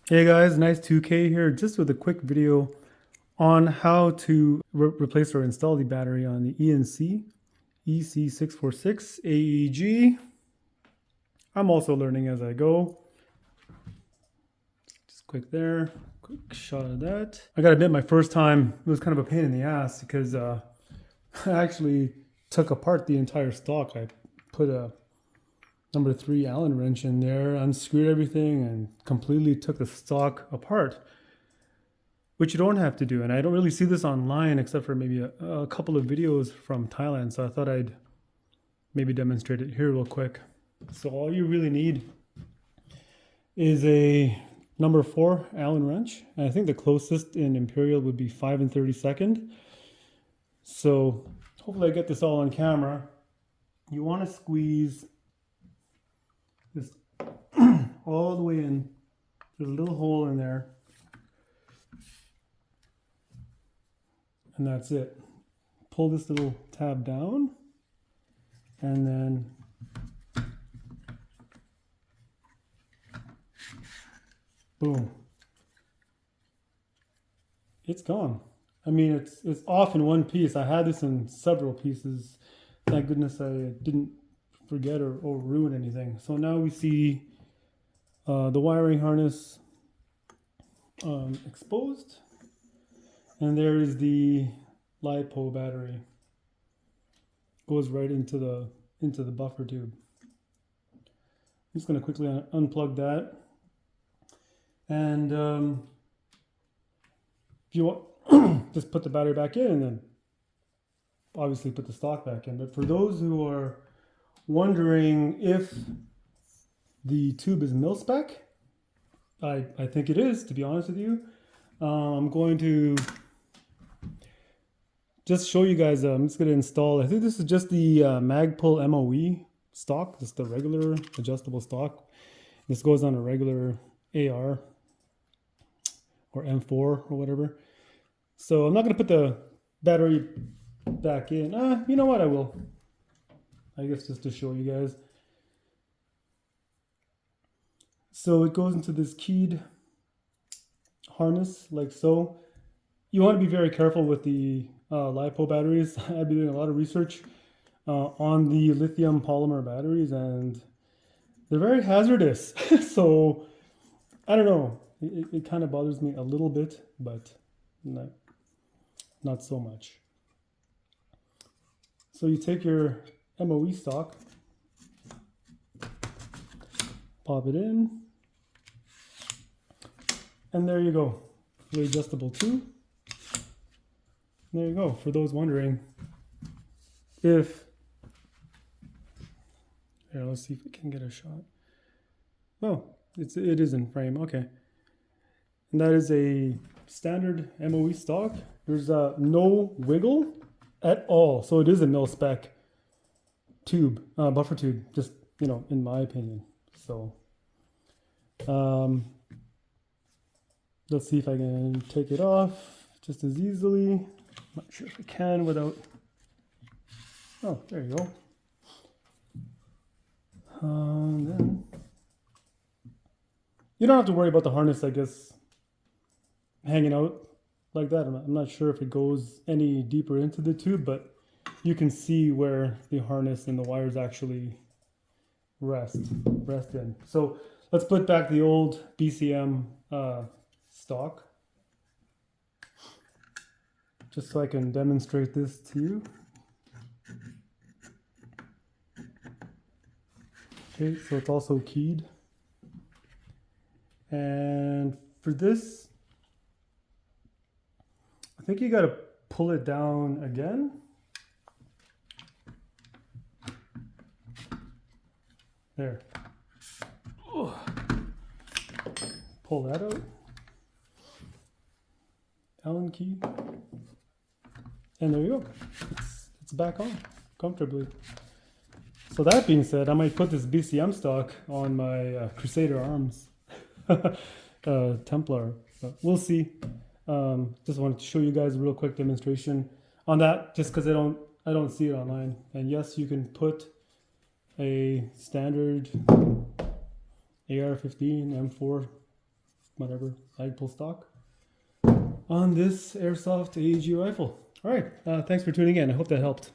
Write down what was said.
Hey guys, nice 2K here, just with a quick video on how to replace or install the battery on the E&C EC-646 AEG. I'm also learning as I go. Just quick there, quick shot of that. I gotta admit, my first time, it was kind of a pain in the ass because I actually took apart the entire stock. I put a number 3 Allen wrench in there, unscrewed everything, and completely took the stock apart, which you don't have to do. And I don't really see this online except for maybe a couple of videos from Thailand. So I thought I'd maybe demonstrate it here real quick. So all you really need is a number 4 Allen wrench. And I think the closest in Imperial would be 5 and 32nd. So hopefully I get this all on camera. You want to squeeze this all the way in. There's a little hole in there. And that's it. Pull this little tab down and then boom. It's gone. I mean, it's off in one piece. I had this in several pieces. Thank goodness I didn't forget or ruin anything. So now we see the wiring harness exposed, and there is the LiPO battery. Goes right into the buffer tube. I'm just going to quickly unplug that, and if you want, just put the battery back in, and then obviously put the stock back in. But for those who are wondering if the tube is mil-spec, I think it is, to be honest with you. I'm going to just show you guys. I'm just going to install, I think this is just the Magpul MOE stock, just the regular adjustable stock. This goes on a regular AR or M4 or whatever. So I'm not going to put the battery back in. You know what, I will. I guess just to show you guys. So it goes into this keyed harness like so. You want to be very careful with the LiPo batteries. I've been doing a lot of research on the lithium polymer batteries, and they're very hazardous. So I don't know. It kind of bothers me a little bit, but not so much. So you take your MOE stock, pop it in, and there you go. Fully adjustable tube. There you go. For those wondering if, here, let's see if we can get a shot. Oh, it is in frame. Okay. And that is a standard MOE stock. There's no wiggle at all. So it is a mil-spec tube, buffer tube, just, in my opinion. So let's see if I can take it off just as easily. I'm not sure if I can without, oh, there you go. Then you don't have to worry about the harness, I guess, hanging out like that. I'm not sure if it goes any deeper into the tube, but you can see where the harness and the wires actually rest in. So let's put back the old BCM stock, just so I can demonstrate this to you. Okay, so it's also keyed. And for this, I think you got to pull it down again. There. Ugh. Pull that out. Allen key. And there you go. It's back on comfortably. So that being said, I might put this BCM stock on my Crusader arms. Templar. But we'll see. Just wanted to show you guys a real quick demonstration on that, just because I don't see it online. And yes, you can put a standard AR-15 M4 whatever, lag pull stock on this Airsoft AEG rifle. All right, thanks for tuning in. I hope that helped.